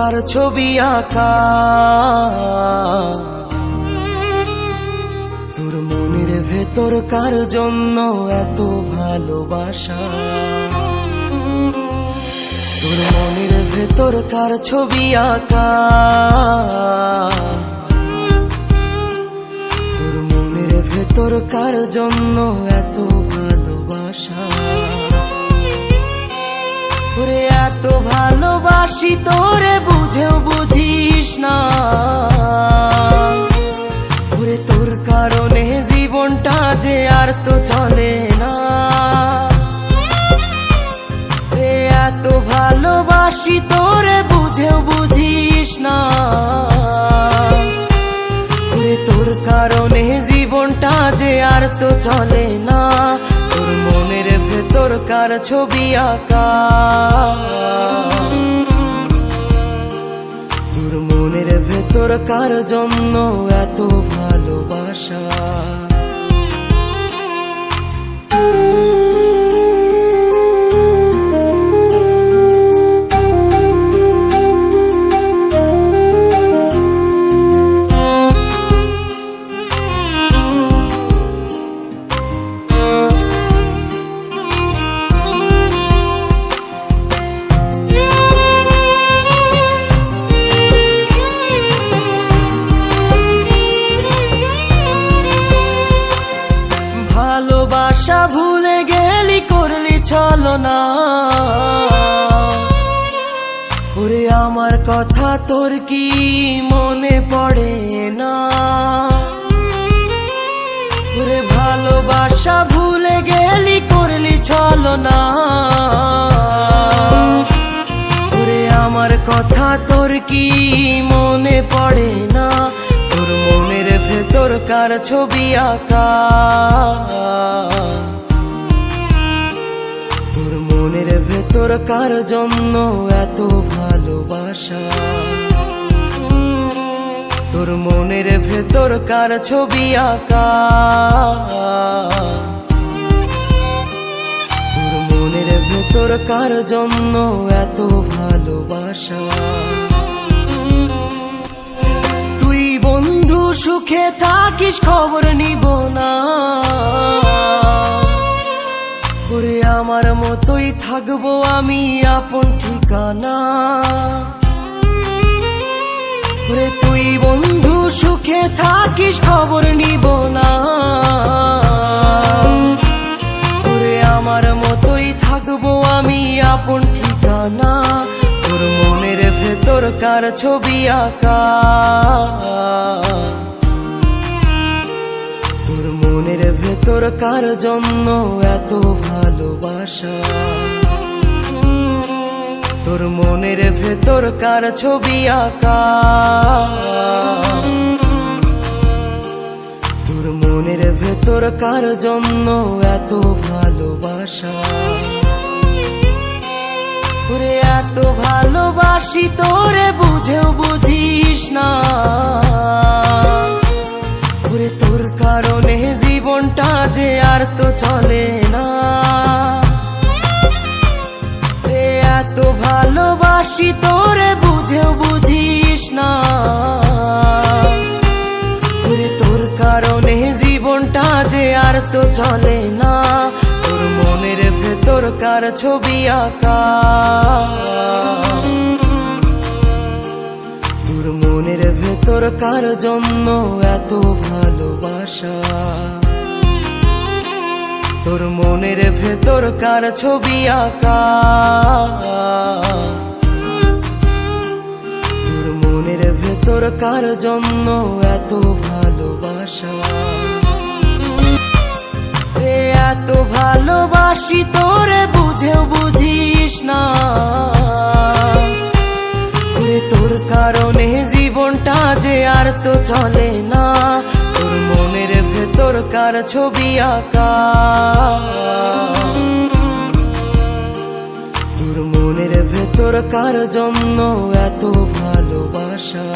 কার ছবি আঁকা, তোর মনের ভেতর কার জন্য এত ভালোবাসা, তোর মনের ভেতর কার ছবি আঁকা, তোর মনের ভেতর কার জন্য এত ভালোবাসা। তোরে এত ভালোবাসি তোরে বুঝেও বুঝিস না, ওরে তোর কারণে জীবনটা যে আর তো চলে না। রে এত ভালোবাসি তোরে বুঝেও বুঝিস না, ওরে তোর কারণে জীবনটা যে আর তো চলে না। তোর মনের ভেতর কার ছবি আঁকা, তোর মনের ভেতর কার জন্য এত ভালোবাসা। ভালোবাসা ভুলে গেলি করলি ছলনা, ওরে আমার কথা তোর কি মনে পড়ে না। ওরে ভালোবাসা ভুলে গেলি করলি ছলনা, ওরে আমার কথা তোর কি মনে পড়ে না। তোর মনের ভেতর কার ছবি আঁকা, তোর মনের ভেতর কার জন্য এত ভালোবাসা, তোর মনের ভেতর কার ছবি আঁকা, তোর মনের ভেতর কার জন্য এত ভালোবাসা। বন্ধু সুখে থাকিস খবর নিব না, ওরে আমার মতোই থাকবো আমি আপন ঠিকানা। ওরে তুই বন্ধু সুখে থাকিস খবর নিব না, ওরে আমার মতোই থাকবো আমি আপন ঠিকানা। তোর মনের ভেতর কার ছবি আঁকা, তোর মনের ভেতর কার জন্য এত ভালোবাসা, তোর মনের ভেতর কার ছবি আঁকা, তোর মনের ভেতর কার জন্য এত ভালোবাসা। তোরে এত ভালোবাসি তোরে বুঝেও বুঝিস না, ওরে তোর কারণে জীবনটা যে আর তো চলে না। রে এত ভালোবাসি তোরে বুঝেও বুঝিস না, ওরে তোর কারণে জীবনটা যে আর তো চলে না। তোর মনের ভেতর কার ছবি আঁকা, তোর মনের ভেতর কার জন্য এত ভালোবাসা, তোর মনের ভেতর কার ছবি আঁকা, তোর মনের ভেতর কার জন্য এত ভালোবাসা। এত ভালোবাসি তোরে বুঝেও বুঝিস না, ওরে তোর কারণে জীবনটা যে আর তো চলে না। তোর মনের ভেতর কার ছবি আঁকা, তোর মনের ভেতর কার জন্য এত ভালোবাসা।